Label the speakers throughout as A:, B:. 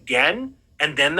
A: again, and then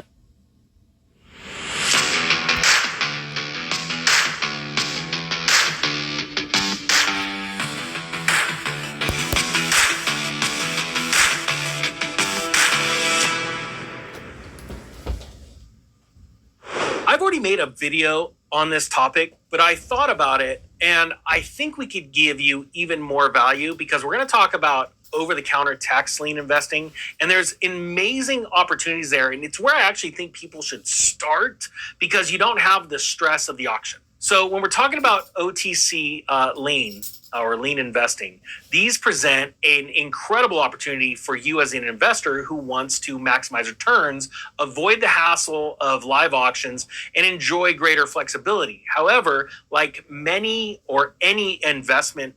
A: I've already made a video on this topic, but I thought about it and I think we could give you even more value because we're going to talk about over-the-counter tax lien investing, and there's amazing opportunities there, and it's where I actually think people should start because you don't have the stress of the auction. So when we're talking about OTC lien or lien investing, these present an incredible opportunity for you as an investor who wants to maximize returns, avoid the hassle of live auctions, and enjoy greater flexibility. However, like many or any investment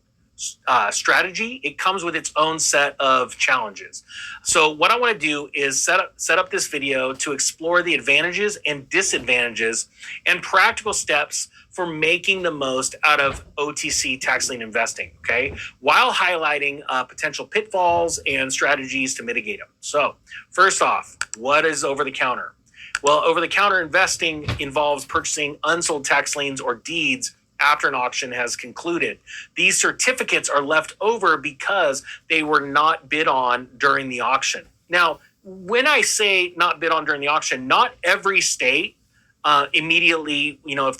A: strategy, it comes with its own set of challenges. So what I want to do is set up this video to explore the advantages and disadvantages and practical steps for making the most out of OTC tax lien investing, okay? While highlighting potential pitfalls and strategies to mitigate them. So first off, what is over-the-counter? Well, over-the-counter investing involves purchasing unsold tax liens or deeds after an auction has concluded. These certificates are left over because they were not bid on during the auction. Now, when I say not bid on during the auction, not every state immediately, if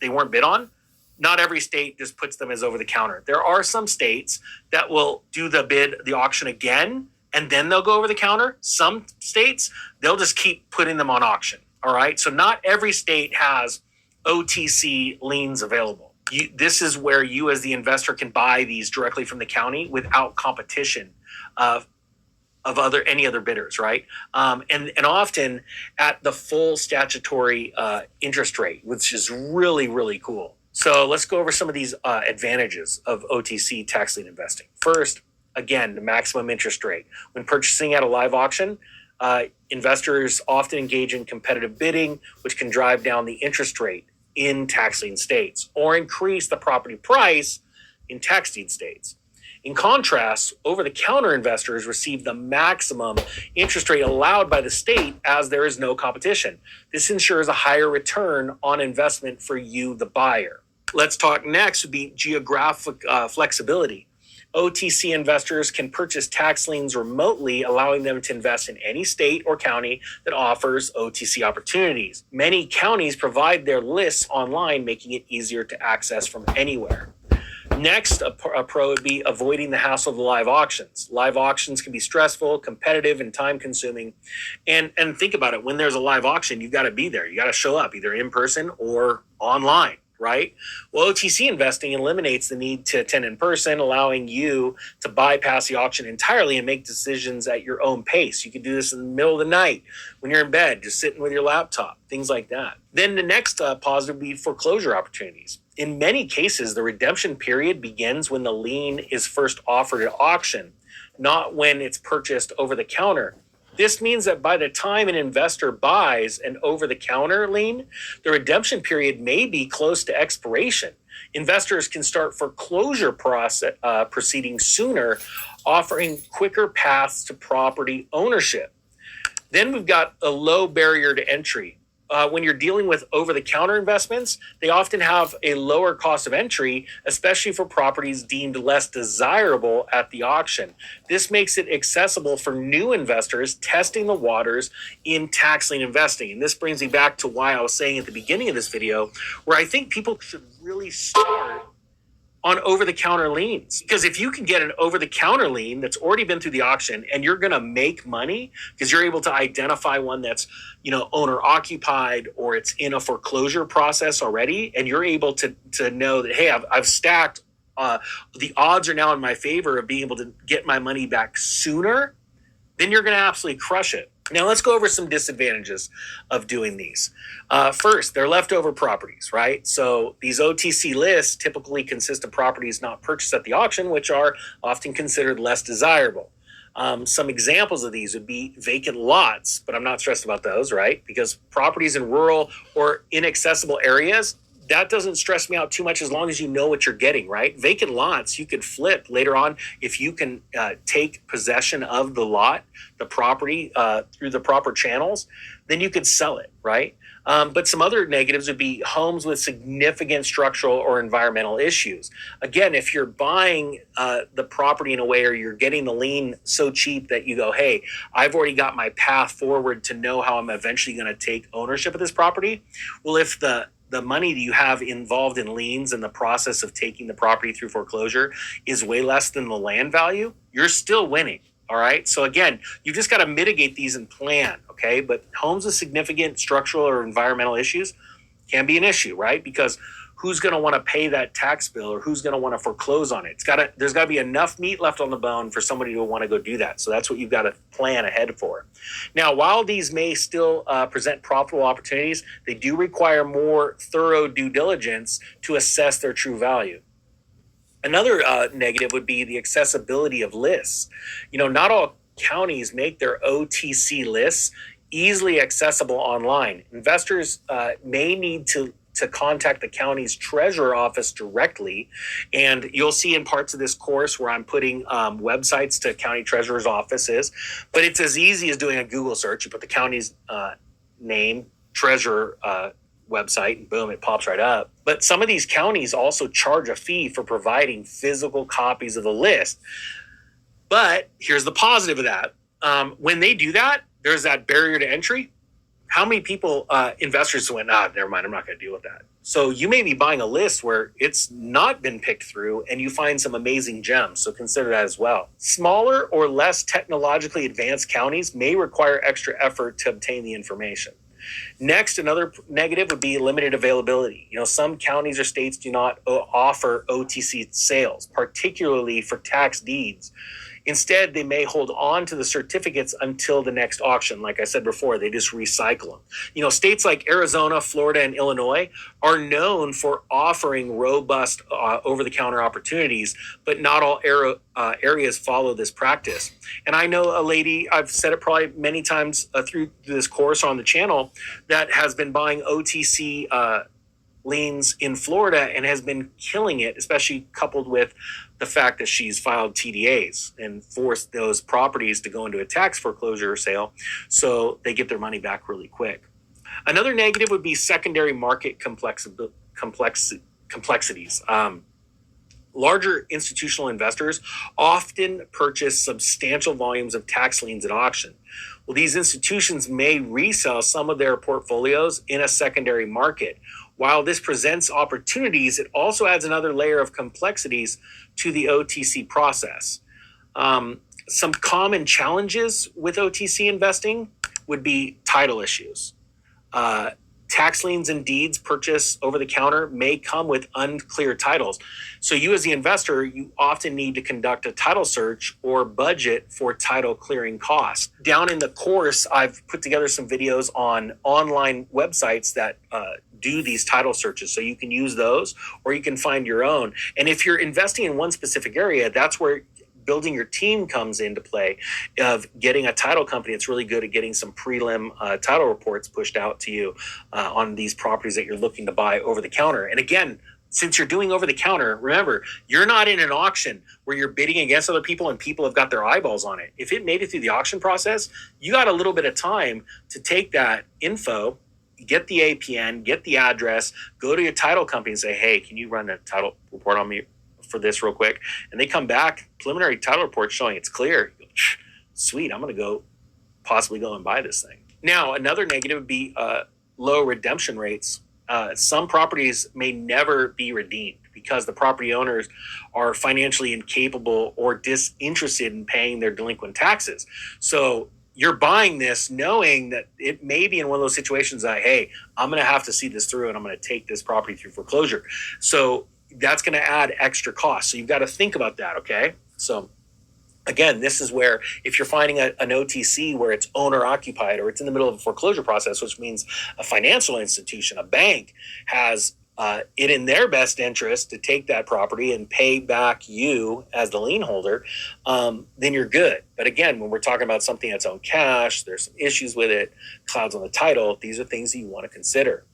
A: they weren't bid on, not every state just puts them as over the counter. There are some states that will do the auction again, and then they'll go over the counter. Some states, they'll just keep putting them on auction. All right. So not every state has OTC liens available. This is where you as the investor can buy these directly from the county without competition of any other bidders, right? And often at the full statutory interest rate, which is really, really cool. So let's go over some of these advantages of OTC tax lien investing. First, again, the maximum interest rate. When purchasing at a live auction, investors often engage in competitive bidding, which can drive down the interest rate in tax lien states or increase the property price in tax deed states. In contrast, over-the-counter investors receive the maximum interest rate allowed by the state as there is no competition. This ensures a higher return on investment for you, the buyer. Let's talk next would be geographic flexibility. OTC investors can purchase tax liens remotely, allowing them to invest in any state or county that offers OTC opportunities. Many counties provide their lists online, making it easier to access from anywhere. Next, a pro would be avoiding the hassle of the live auctions. Live auctions can be stressful, competitive, and time-consuming. And think about it. When there's a live auction, you've got to be there. You got to show up either in person or online, right? Well, OTC investing eliminates the need to attend in person, allowing you to bypass the auction entirely and make decisions at your own pace. You can do this in the middle of the night when you're in bed, just sitting with your laptop, things like that. Then the next positive would be foreclosure opportunities. In many cases, the redemption period begins when the lien is first offered at auction, not when it's purchased over the counter. This means that by the time an investor buys an over-the-counter lien, the redemption period may be close to expiration. Investors can start foreclosure proceedings sooner, offering quicker paths to property ownership. Then we've got a low barrier to entry. When you're dealing with over-the-counter investments, they often have a lower cost of entry, especially for properties deemed less desirable at the auction. This makes it accessible for new investors testing the waters in tax lien investing. And this brings me back to why I was saying at the beginning of this video, where I think people should really start on over-the-counter liens. Because if you can get an over-the-counter lien that's already been through the auction and you're going to make money because you're able to identify one that's, owner-occupied or it's in a foreclosure process already, and you're able to know that, hey, I've stacked, the odds are now in my favor of being able to get my money back sooner, then you're going to absolutely crush it. Now, let's go over some disadvantages of doing these. First, they're leftover properties, right? So these OTC lists typically consist of properties not purchased at the auction, which are often considered less desirable. Some examples of these would be vacant lots, but I'm not stressed about those, right? Because properties in rural or inaccessible areas that doesn't stress me out too much as long as you know what you're getting, right? Vacant lots, you could flip later on if you can take possession of the lot, the property through the proper channels, then you could sell it, right? But some other negatives would be homes with significant structural or environmental issues. Again, if you're buying the property in a way or you're getting the lien so cheap that you go, hey, I've already got my path forward to know how I'm eventually going to take ownership of this property. Well, if the money that you have involved in liens and the process of taking the property through foreclosure is way less than the land value, you're still winning. All right. So again, you've just got to mitigate these and plan. Okay. But homes with significant structural or environmental issues can be an issue, right? Because who's going to want to pay that tax bill or who's going to want to foreclose on it? There's got to be enough meat left on the bone for somebody to want to go do that. So that's what you've got to plan ahead for. Now, while these may still present profitable opportunities, they do require more thorough due diligence to assess their true value. Another negative would be the accessibility of lists. Not all counties make their OTC lists easily accessible online. Investors may need to contact the county's treasurer office directly. And you'll see in parts of this course where I'm putting websites to county treasurer's offices. But it's as easy as doing a Google search. You put the county's name, treasurer website, and boom, it pops right up. But some of these counties also charge a fee for providing physical copies of the list. But here's the positive of that. When they do that, there's that barrier to entry. How many people, investors went, never mind, I'm not going to deal with that. So you may be buying a list where it's not been picked through and you find some amazing gems. So consider that as well. Smaller or less technologically advanced counties may require extra effort to obtain the information. Next, another negative would be limited availability. Some counties or states do not offer OTC sales, particularly for tax deeds. Instead, they may hold on to the certificates until the next auction. Like I said before, they just recycle them. States like Arizona, Florida, and Illinois are known for offering robust over-the-counter opportunities, but not all areas follow this practice. And I know a lady, I've said it probably many times through this course on the channel, that has been buying OTC liens in Florida and has been killing it, especially coupled with the fact that she's filed TDAs and forced those properties to go into a tax foreclosure sale so they get their money back really quick. Another negative would be secondary market complexities. Larger institutional investors often purchase substantial volumes of tax liens at auction. Well, these institutions may resell some of their portfolios in a secondary market. While this presents opportunities, it also adds another layer of complexities to the OTC process. Some common challenges with OTC investing would be title issues. Tax liens and deeds purchased over the counter may come with unclear titles. So you as the investor, you often need to conduct a title search or budget for title clearing costs. Down in the course, I've put together some videos on online websites that do these title searches. So you can use those or you can find your own. And if you're investing in one specific area, that's where building your team comes into play, of getting a title company that's really good at getting some prelim title reports pushed out to you on these properties that you're looking to buy over the counter. And again, since you're doing over the counter, remember, you're not in an auction where you're bidding against other people and people have got their eyeballs on it. If it made it through the auction process, you got a little bit of time to take that info, get the APN, get the address, go to your title company and say, hey, can you run a title report on me for this real quick? And they come back, preliminary title report showing it's clear. You go, sweet, I'm going to possibly go and buy this thing. Now, another negative would be low redemption rates. Some properties may never be redeemed because the property owners are financially incapable or disinterested in paying their delinquent taxes. So you're buying this knowing that it may be in one of those situations that, hey, I'm going to have to see this through and I'm going to take this property through foreclosure. So that's going to add extra costs. So you've got to think about that, okay? So again, this is where if you're finding an OTC where it's owner occupied or it's in the middle of a foreclosure process, which means a financial institution, a bank, has it in their best interest to take that property and pay back you as the lien holder, then you're good. But again, when we're talking about something that's on cash, there's some issues with it, clouds on the title, these are things that you want to consider.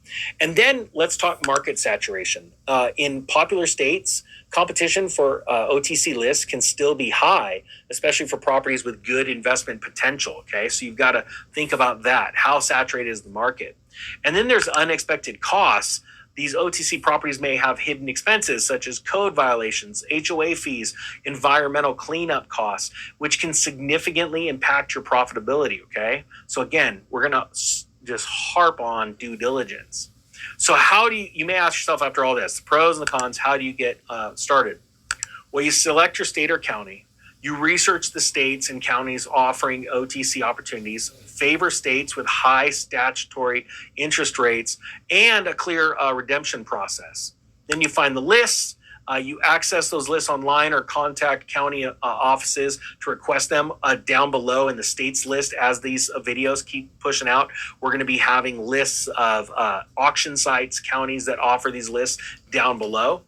A: And then let's talk market saturation. In popular states, competition for OTC lists can still be high, especially for properties with good investment potential. Okay, so you've got to think about that. How saturated is the market? And then there's unexpected costs. These OTC properties may have hidden expenses such as code violations, HOA fees, environmental cleanup costs, which can significantly impact your profitability, okay? So again, we're going to just harp on due diligence. So how do you may ask yourself after all this, the pros and the cons, how do you get started? Well, you select your state or county. You research the states and counties offering OTC opportunities, favor states with high statutory interest rates, and a clear redemption process. Then you find the lists. You access those lists online or contact county offices to request them down below in the states list. As these videos keep pushing out, we're going to be having lists of auction sites, counties that offer these lists down below.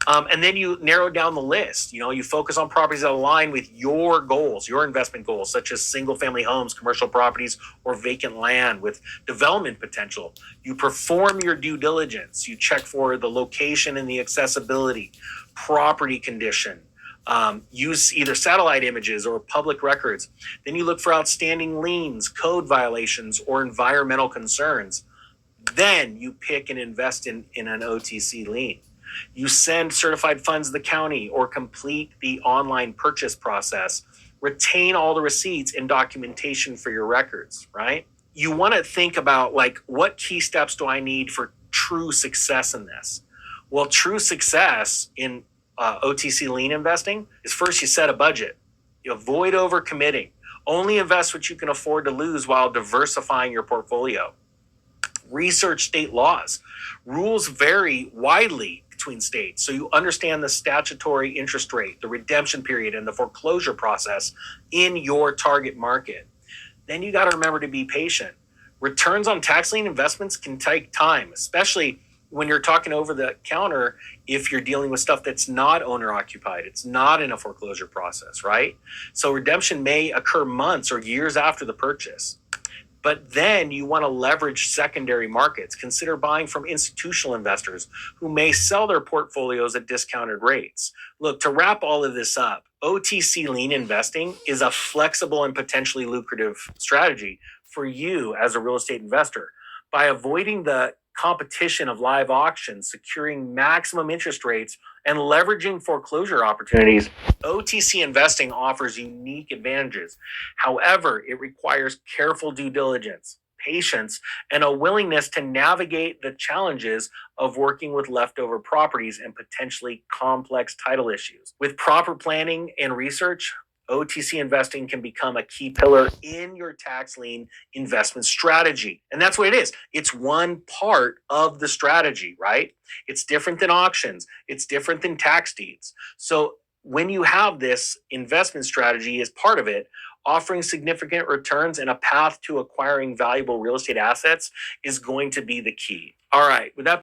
A: And then you narrow down the list. You focus on properties that align with your goals, your investment goals, such as single family homes, commercial properties, or vacant land with development potential. You perform your due diligence. You check for the location and the accessibility, property condition. Use either satellite images or public records. Then you look for outstanding liens, code violations, or environmental concerns. Then you pick and invest in an OTC lien. You send certified funds to the county or complete the online purchase process. Retain all the receipts and documentation for your records, right? You want to think about what key steps do I need for true success in this? Well, true success in OTC lien investing is first you set a budget. You avoid overcommitting. Only invest what you can afford to lose while diversifying your portfolio. Research state laws. Rules vary widely between states, so you understand the statutory interest rate, the redemption period, and the foreclosure process in your target market. Then you got to remember to be patient. Returns on tax lien investments can take time, especially when you're talking over the counter if you're dealing with stuff that's not owner occupied, it's not in a foreclosure process, right? So redemption may occur months or years after the purchase. But then you want to leverage secondary markets. Consider buying from institutional investors who may sell their portfolios at discounted rates. Look, to wrap all of this up, OTC lien investing is a flexible and potentially lucrative strategy for you as a real estate investor. By avoiding the competition of live auctions, securing maximum interest rates, and leveraging foreclosure opportunities, OTC investing offers unique advantages. However, it requires careful due diligence, patience, and a willingness to navigate the challenges of working with leftover properties and potentially complex title issues. With proper planning and research, OTC investing can become a key pillar in your tax lien investment strategy. And that's what it is. It's one part of the strategy, right? It's different than auctions. It's different than tax deeds. So when you have this investment strategy as part of it, offering significant returns and a path to acquiring valuable real estate assets is going to be the key. All right. With that